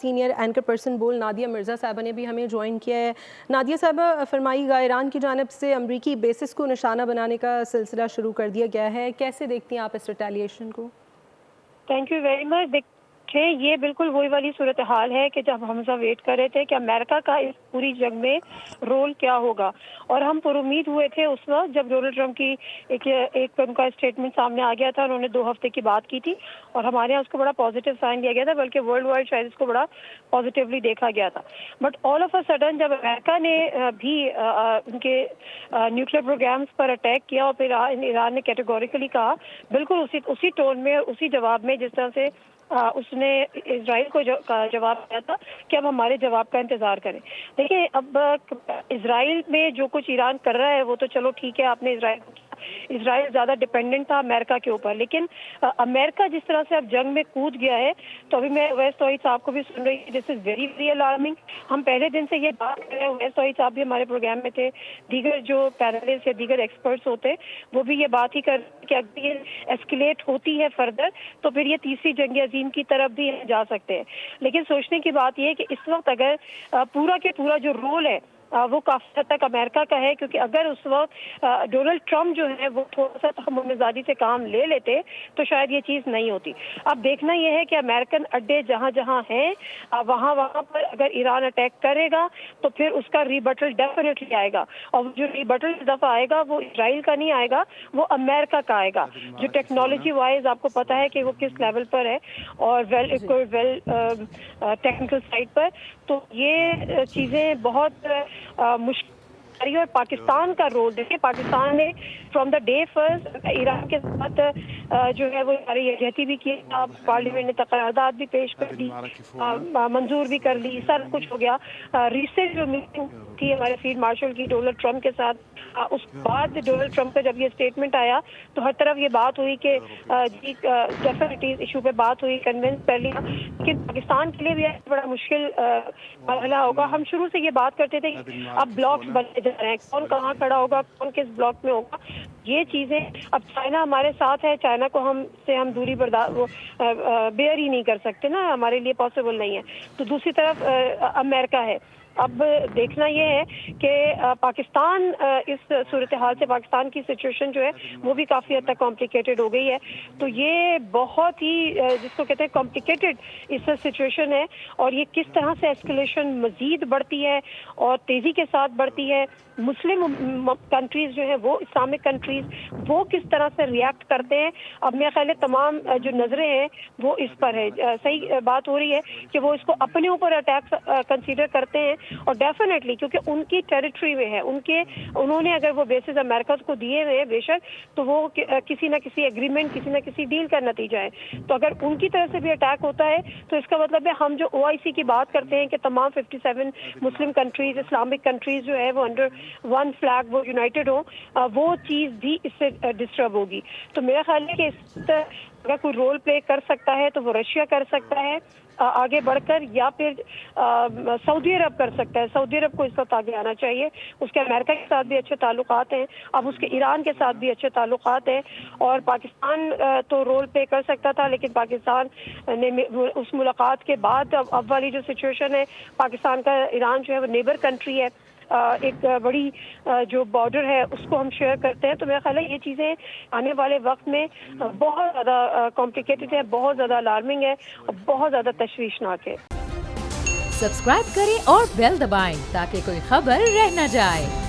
Senior anchor person بول Nadia Mirza صاحبہ نے بھی ہمیں جوائن کیا ہے۔ نادیہ صاحبہ فرمائیے گا، ایران کی جانب سے امریکی بیسس کو نشانہ بنانے کا سلسلہ شروع کر دیا گیا ہے، کیسے دیکھتی ہیں آپ اس ریٹیلیشن کو؟ Thank you very much. دیکھیں یہ بالکل وہی والی صورتحال ہے کہ جب ہم سب ویٹ کر رہے تھے کہ امریکہ کا اس پوری جنگ میں رول کیا ہوگا، اور ہم پر امید ہوئے تھے اس وقت جب ڈونلڈ ٹرمپ کی ایک ان کا اسٹیٹمنٹ سامنے آ گیا تھا، انہوں نے 2 ہفتے کی بات کی تھی اور ہمارے یہاں اس کو بڑا پازیٹیو سائن دیا گیا تھا، بلکہ ورلڈ وائڈ شاید اس کو بڑا پازیٹیولی دیکھا گیا تھا۔ But all of a sudden جب امریکہ نے بھی ان کے نیوکلیر پروگرامز پر اٹیک کیا اور پھر ایران نے کیٹیگوریکلی کہا، بالکل اسی ٹون میں، اسی جواب میں جس طرح سے اس نے اسرائیل کو جواب دیا تھا کہ اب ہمارے جواب کا انتظار کریں۔ دیکھیں اب اسرائیل میں جو کچھ ایران کر رہا ہے وہ تو چلو ٹھیک ہے، آپ نے اسرائیل زیادہ ڈیپینڈنٹ تھا امریکہ کے اوپر، لیکن امریکہ جس طرح سے اب جنگ میں کود گیا ہے، تو ابھی میں اویس توحید صاحب کو بھی سن رہی ہوں، دس از ویری ویری الارمنگ۔ ہم پہلے دن سے یہ بات کر رہے ہیں، اویس توحید صاحب بھی ہمارے پروگرام میں تھے، دیگر جو پینلسٹ یا دیگر ایکسپرٹس ہوتے وہ بھی یہ بات ہی کر رہے ہیں کہ اگر یہ ایسکیلیٹ ہوتی ہے فردر تو پھر یہ تیسری جنگ عظیم کی طرف بھی جا سکتے ہیں۔ لیکن سوچنے کی بات یہ ہے کہ اس وقت اگر پورا کے پورا جو رول ہے وہ کافی حد تک امریکہ کا ہے، کیونکہ اگر اس وقت ڈونلڈ ٹرمپ جو ہے وہ تھوڑا سا تحمل مزاجی سے کام لے لیتے تو شاید یہ چیز نہیں ہوتی۔ اب دیکھنا یہ ہے کہ امریکن اڈے جہاں جہاں ہیں وہاں پر اگر ایران اٹیک کرے گا تو پھر اس کا ریبٹل ڈیفینیٹلی آئے گا، اور جو ریبٹل دفعہ آئے گا وہ اسرائیل کا نہیں آئے گا، وہ امریکہ کا آئے گا، جو ٹیکنالوجی وائز آپ کو پتا ہے کہ وہ کس لیول پر ہے اور ویل ٹیکنیکل سائٹ پر۔ تو یہ چیزیں بہت مشکل، اور پاکستان کا رول دیکھیں، پاکستان نے from the day first Iran کے ساتھ جو ہے وہ یکجہتی بھی کی، پارلیمنٹ نے قرارداد بھی پیش کر دی، منظور بھی کر لی، سب کچھ ہو گیا۔ ریسنٹ جو میٹنگ تھی ہمارے فیلڈ مارشل کی ڈونلڈ ٹرمپ کے ساتھ، اس بعد ڈونلڈ ٹرمپ کا جب یہ اسٹیٹمنٹ آیا تو ہر طرف یہ بات ہوئی کہ جی ڈیفینیٹلی ایشو پہ بات ہوئی، کنونس کر لیا، لیکن پاکستان کے لیے بھی بڑا مشکل مرحلہ ہوگا۔ ہم شروع سے یہ بات کرتے تھے کہ اب بلاکس بنتے جا رہے ہیں، کون کہاں کھڑا ہوگا، کون کس بلاک میں ہوگا، یہ چیزیں اب چائنا ہمارے ساتھ ہے، چائنا کو ہم دوری بیئر ہی نہیں کر سکتے نا، ہمارے لیے پاسبل نہیں ہے۔ تو دوسری طرف امریکہ ہے۔ اب دیکھنا یہ ہے کہ پاکستان اس صورتحال سے، پاکستان کی سچویشن جو ہے وہ بھی کافی حد تک کمپلیکیٹڈ ہو گئی ہے، تو یہ بہت ہی جس کو کہتے ہیں کمپلیکیٹڈ اس سچویشن ہے، اور یہ کس طرح سے ایسکیلیشن مزید بڑھتی ہے اور تیزی کے ساتھ بڑھتی ہے۔ مسلم کنٹریز جو ہیں وہ اسلامک کنٹریز وہ کس طرح سے ریئیکٹ کرتے ہیں، اب میرا خیال ہے تمام جو نظریں ہیں وہ اس پر ہے۔ صحیح بات ہو رہی ہے کہ وہ اس کو اپنے اوپر اٹیک کنسیڈر کرتے ہیں، اور ڈیفینیٹلی کیونکہ ان کی ٹیریٹری میں ہے، انہوں نے اگر وہ بیسز امریکہ کو دیے ہوئے ہیں بے شک، تو وہ کسی نہ کسی ایگریمنٹ، کسی نہ کسی ڈیل کا نتیجہ ہے، تو اگر ان کی طرف سے بھی اٹیک ہوتا ہے تو اس کا مطلب ہے ہم جو OIC کی بات کرتے ہیں کہ تمام 57 مسلم کنٹریز، اسلامک کنٹریز جو ہے وہ انڈر ون فلیگ وہ یونائٹڈ ہوں، وہ چیز بھی اس سے ڈسٹرب ہوگی۔ تو میرا خیال ہے کہ اس اگر کوئی رول پلے کر سکتا ہے تو وہ رشیا کر سکتا ہے آگے بڑھ کر، یا پھر سعودی عرب کر سکتا ہے۔ سعودی عرب کو اس وقت آگے آنا چاہیے، اس کے امریکہ کے ساتھ بھی اچھے تعلقات ہیں، اب اس کے ایران کے ساتھ بھی اچھے تعلقات ہیں، اور پاکستان تو رول پلے کر سکتا تھا، لیکن پاکستان نے اس ملاقات کے بعد اب والی جو سچویشن ہے، پاکستان کا ایران جو ہے وہ نیبر کنٹری ہے، ایک بڑی جو بارڈر ہے اس کو ہم شیئر کرتے ہیں، تو میرا خیال ہے یہ چیزیں آنے والے وقت میں بہت زیادہ کمپلیکیٹڈ ہے، بہت زیادہ الارمنگ ہے اور بہت زیادہ تشویشناک ہے۔ سبسکرائب کریں اور بیل دبائیں تاکہ کوئی خبر رہ نہ جائے۔